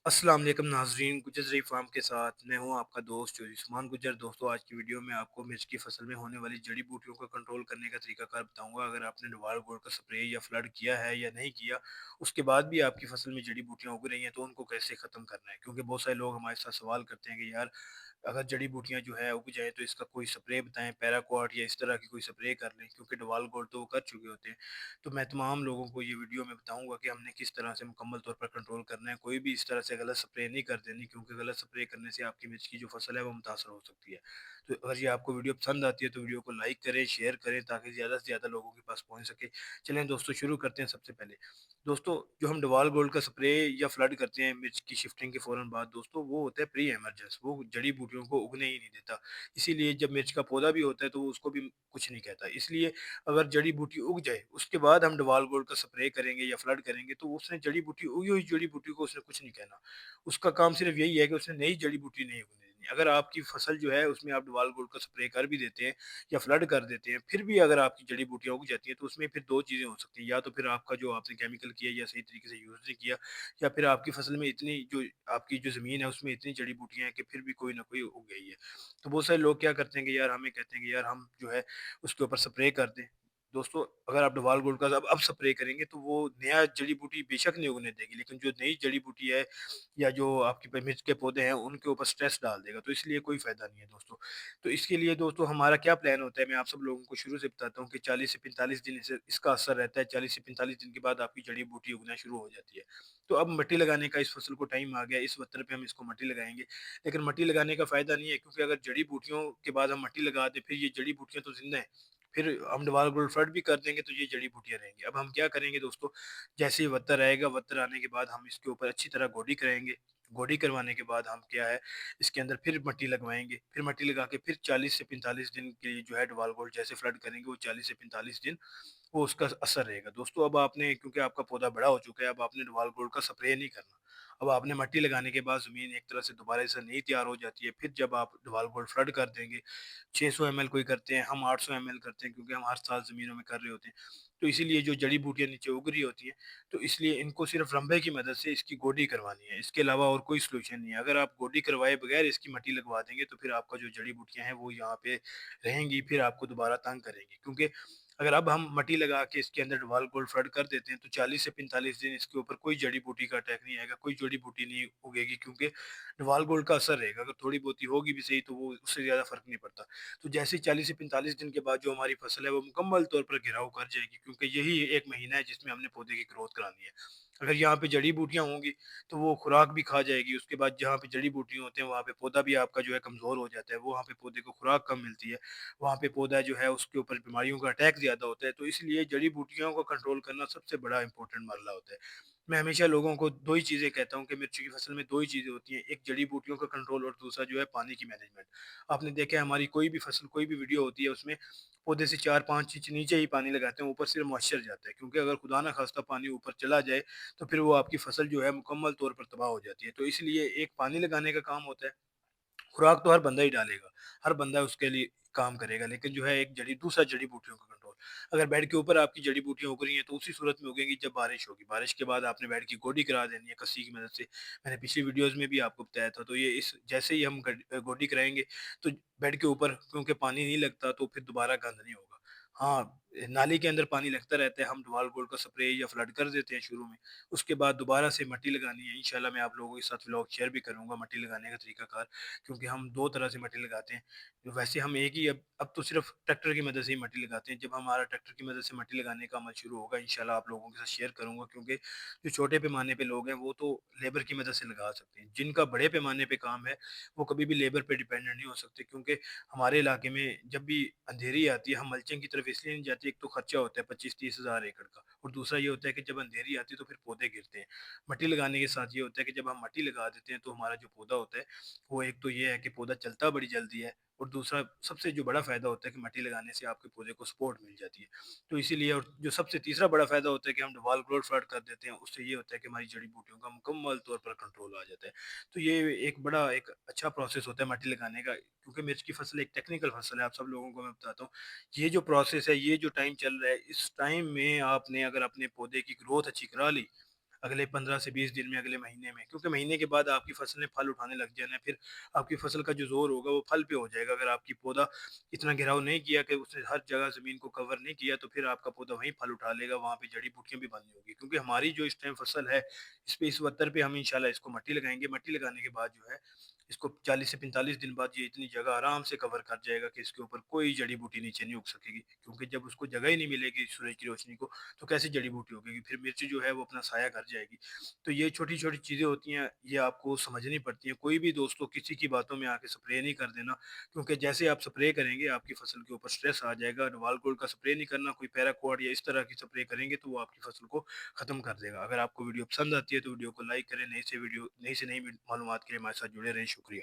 अस्सलाम वालेकुम नाजरीन, गुजर फार्म के साथ मैं हूं आपका दोस्त उस्मान गुजर। दोस्तों, आज की वीडियो में आपको मिर्च की फसल में होने वाली जड़ी बूटियों को कंट्रोल करने का तरीकाकार बताऊंगा। अगर आपने नवार गोल्ड का स्प्रे या फ्लड किया है या नहीं किया, उसके बाद भी आपकी फसल में जड़ी बूटियां उग रही हैं, तो उनको कैसे ख़त्म करना है। क्योंकि बहुत सारे लोग हमारे साथ सवाल करते हैं कि यार, अगर जड़ी बूटियां जो है उग जाए तो इसका कोई स्प्रे बताएं, पैराक्वाट या इस तरह की कोई स्प्रे कर लें, क्योंकि डवाल गोल्ड तो वो कर चुके होते हैं। तो मैं तमाम लोगों को ये वीडियो में बताऊंगा कि हमने किस तरह से मुकम्मल तौर पर कंट्रोल करना है। कोई भी इस तरह से गलत स्प्रे नहीं कर देनी, क्योंकि गलत स्प्रे करने से आपकी मिर्च की जो फसल है वो मुतासर हो सकती है। तो अगर ये आपको वीडियो पसंद आती है तो वीडियो को लाइक करें, शेयर करें, ताकि ज़्यादा से ज़्यादा लोगों के पास पहुँच सके। चलें दोस्तों, शुरू करते हैं। सबसे पहले दोस्तों, जो हम डवाल गोल्ड का स्प्रे या फ्लड करते हैं मिर्च की शिफ्टिंग के फ़ौरन बाद, दोस्तों वो होता है प्री एमरजेंस। वो जड़ी बूटियों को उगने ही नहीं देता। इसीलिए जब मिर्च का पौधा भी होता है तो वो उसको भी कुछ नहीं कहता। इसलिए अगर जड़ी बूटी उग जाए उसके बाद हम डवाल गोल्ड का स्प्रे करेंगे या फ्लड करेंगे, तो उसने जड़ी बूटी उगी हुई जड़ी बूटी को उसने कुछ नहीं कहना। उसका काम सिर्फ यही है कि उसने नई जड़ी बूटी नहीं उगने देनी। अगर आपकी फसल जो है उसमें आप डवाल गोल्ड का स्प्रे कर भी देते हैं या फ्लड कर देते हैं, फिर भी अगर आपकी जड़ी बूटियां उग जाती हैं, तो उसमें फिर दो चीज़ें हो सकती हैं। या तो फिर आपका जो आपने केमिकल किया या सही तरीके से यूज़ नहीं किया, या फिर आपकी फसल में इतनी जो आपकी जो ज़मीन है उसमें इतनी जड़ी बूटियां हैं कि फिर भी कोई ना कोई उग गई है। तो बहुत सारे लोग क्या करते हैं कि यार, हमें कहते हैं कि यार हम जो है उसके ऊपर स्प्रे कर दें। दोस्तों, अगर आप डवाल गोल्ड का अब स्प्रे करेंगे तो वो नया जड़ी बूटी बेशक नहीं उगने देगी, लेकिन जो नई जड़ी बूटी है या जो आपके मिर्च के पौधे हैं उनके ऊपर स्ट्रेस डाल देगा। तो इसलिए कोई फ़ायदा नहीं है दोस्तों। तो इसके लिए दोस्तों हमारा क्या प्लान होता है, मैं आप सब लोगों को शुरू से बताता हूँ कि 40 से 45 दिन इसका असर रहता है। 40 से 45 दिन के बाद आपकी जड़ी बूटी उगना शुरू हो जाती है। तो अब मिट्टी लगाने का इस फसल को टाइम आ गया। इस वक्त पे हम इसको मिट्टी लगाएंगे, लेकिन मिट्टी लगाने का फ़ायदा नहीं है, क्योंकि अगर जड़ी बूटियों के बाद हम मिट्टी लगा दें, फिर ये जड़ी बूटियां तो जिंदा है। फिर हम दोबारा गोल्ड फ्लड भी कर देंगे तो ये जड़ी बूटियां रहेंगी। अब हम क्या करेंगे दोस्तों, जैसे ही वत्तर आएगा, वत्तर आने के बाद हम इसके ऊपर अच्छी तरह गोडी कराएंगे। गोडी करवाने के बाद हम क्या है, इसके अंदर फिर मट्टी लगवाएंगे। फिर मट्टी लगा के फिर 40 से 45 दिन के लिए जो है डवाल गोल्ड जैसे फ्लड करेंगे, वो 40 से 45 दिन वो उसका असर रहेगा। दोस्तों, अब आपने, क्योंकि आपका पौधा बड़ा हो चुका है, अब आपने डवाल गोल्ड का स्प्रे नहीं करना। अब आपने मट्टी लगाने के बाद ज़मीन एक तरह से दोबारा से नई तैयार हो जाती है। फिर जब आप डवाल गोल्ड फ्लड कर देंगे, 600 ml कोई करते हैं, हम 800 ml करते हैं, क्योंकि हम हर साल ज़मीनों में कर रहे होते हैं। तो इसीलिए जो जड़ी बूटियाँ नीचे उग रही होती हैं, तो इसलिए इनको सिर्फ रंभे की मदद से इसकी गोडी करवानी है। इसके अलावा और कोई सॉल्यूशन नहीं है। अगर आप गोडी करवाए बगैर इसकी मट्टी लगवा देंगे, तो फिर आपका जो जड़ी बूटियाँ हैं वो यहाँ पे रहेंगी, फिर आपको दोबारा तंग करेंगी। क्योंकि अगर अब हम मट्टी लगा के इसके अंदर डवाल गोल्ड फ्लड कर देते हैं, तो 40 से 45 दिन इसके ऊपर कोई जड़ी बूटी का अटैक नहीं आएगा, कोई जड़ी बूटी नहीं उगेगी, क्योंकि डवाल गोल्ड का असर रहेगा। अगर थोड़ी बहुती होगी भी सही, तो वो उससे ज़्यादा फ़र्क नहीं पड़ता। तो जैसे ही 40 से 45 दिन के बाद जो हमारी फसल है वो मुकम्मल तौर पर घिराव कर जाएगी, क्योंकि यही एक महीना है जिसमें हमने पौधे की ग्रोथ करानी है। अगर यहाँ पे जड़ी बूटियाँ होंगी तो वो खुराक भी खा जाएगी। उसके बाद जहाँ पे जड़ी बूटियाँ होते हैं वहाँ पे पौधा भी आपका जो है कमज़ोर हो जाता है, वो वहाँ पे पौधे को खुराक कम मिलती है। वहाँ पे पौधा जो है उसके ऊपर बीमारियों का अटैक ज़्यादा होता है। तो इसलिए जड़ी बूटियों को कंट्रोल करना सबसे बड़ा इंपॉर्टेंट मरला होता है। मैं हमेशा लोगों को 2 ही चीज़ें कहता हूँ कि मिर्ची की फसल में 2 ही चीज़ें होती हैं, एक जड़ी बूटियों का कंट्रोल और दूसरा जो है पानी की मैनेजमेंट। आपने देखा है, हमारी कोई भी फसल, कोई भी वीडियो होती है, उसमें पौधे से 4-5 इंच नीचे ही पानी लगाते हैं, ऊपर सिर्फ मॉइस्चर जाता है, क्योंकि अगर खुदा ना खास्ता पानी ऊपर चला जाए, तो फिर वो आपकी फसल जो है मुकम्मल तौर पर तबाह हो जाती है। तो इसलिए एक पानी लगाने का काम होता है। खुराक तो हर बंदा ही डालेगा, हर बंदा उसके लिए काम करेगा, लेकिन जो है एक जड़ी दूसरा जड़ी बूटियों का कंट्रोल। अगर बेड के ऊपर आपकी जड़ी बूटियाँ उग रही हैं, तो उसी सूरत में उगेंगी जब बारिश होगी। बारिश के बाद आपने बेड की गोडी करा देनी है कस्सी की मदद से। मैंने पिछली वीडियोज़ में भी आपको बताया था। तो ये इस जैसे ही हम गोडी कराएँगे, तो बेड के ऊपर क्योंकि पानी नहीं लगता, तो फिर दोबारा गंद नहीं होगा। हाँ, नाली के अंदर पानी लगता रहता है, हम डवाल गोल्ड का स्प्रे या फ्लड कर देते हैं शुरू में। उसके बाद दोबारा से मट्टी लगानी है। इंशाल्लाह मैं आप लोगों के साथ व्लॉग शेयर भी करूँगा मट्टी लगाने का तरीकाकार, क्योंकि हम 2 तरह से मट्टी लगाते हैं। वैसे हम एक ही अब तो सिर्फ़ ट्रैक्टर की मदद से ही मट्टी लगाते हैं। जब हमारा ट्रैक्टर की मदद से मट्टी लगाने का अमल शुरू होगा, इंशाल्लाह आप लोगों के साथ शेयर करूँगा, क्योंकि जो छोटे पैमाने पे लोग हैं, वो तो लेबर की मदद से लगा सकते हैं। जिनका बड़े पैमाने पे काम है, वो कभी भी लेबर पे डिपेंडेंट नहीं हो सकते, क्योंकि हमारे इलाके में जब भी अंधेरी आती है, हम मल्चिंग की तरफ इसलिए नहीं जाते। एक तो खर्चा होता है 25-30 हज़ार एकड़ का, और दूसरा ये होता है कि जब अंधेरी आती है तो फिर पौधे गिरते हैं। मट्टी लगाने के साथ ये होता है कि जब हम मट्टी लगा देते हैं, तो हमारा जो पौधा होता है, वो एक तो ये है कि पौधा चलता बड़ी जल्दी है, और दूसरा सबसे जो बड़ा फ़ायदा होता है कि मट्टी लगाने से आपके पौधे को सपोर्ट मिल जाती है। तो इसीलिए, और जो सबसे तीसरा बड़ा फ़ायदा होता है कि हम डबल ग्रोथ फ्लड कर देते हैं, उससे ये होता है कि हमारी जड़ी बूटियों का मुकम्मल तौर पर कंट्रोल आ जाता है। तो ये एक अच्छा प्रोसेस होता है मट्टी लगाने का, क्योंकि मिर्च की फसल एक टेक्निकल फसल है। आप सब लोगों को मैं बताता हूँ, ये जो प्रोसेस है, ये जो टाइम चल रहा है, इस टाइम में आपने अगर अपने पौधे की ग्रोथ अच्छी करा ली, अगले 15 से 20 दिन में, अगले महीने में, क्योंकि महीने के बाद आपकी फसल ने फल उठाने लग जाना है। फिर आपकी फसल का जो ज़ोर होगा वो फल पे हो जाएगा। अगर आपकी पौधा इतना घेराव नहीं किया कि उसने हर जगह ज़मीन को कवर नहीं किया, तो फिर आपका पौधा वहीं फल उठा लेगा, वहाँ पे जड़ी-बूटियाँ भी बननी होगी। क्योंकि हमारी जो इस टाइम फसल है, इस वत्तर पे हम इंशाल्लाह इसको मट्टी लगाएँगे। मट्टी लगाने के बाद जो है, इसको 40 से 45 दिन बाद ये इतनी जगह आराम से कवर कर जाएगा कि इसके ऊपर कोई जड़ी-बूटी नीचे नहीं उग सकेगी। क्योंकि जब उसको जगह ही नहीं मिलेगी सूरज की रोशनी को, तो कैसे जड़ी-बूटी उगेगी? फिर मिर्च जो है वो अपना साया कर जाएगी। तो ये छोटी-छोटी चीज़ें होती हैं, ये आपको समझनी पड़ती हैं। कोई भी दोस्तों किसी की बातों में आके स्प्रे नहीं कर देना, क्योंकि जैसे आप स्प्रे करेंगे, आपकी फसल के ऊपर स्ट्रेस आ जाएगा। नॉवल गोल्ड का स्प्रे नहीं करना, कोई पैराक्वाट या इस तरह की स्प्रे करेंगे तो वो आपकी फसल को खत्म कर देगा। अगर आपको वीडियो पसंद आती है तो वीडियो को लाइक करें। नई से नई मालूमात के लिए हमारे साथ जुड़े रहें। शुक्रिया।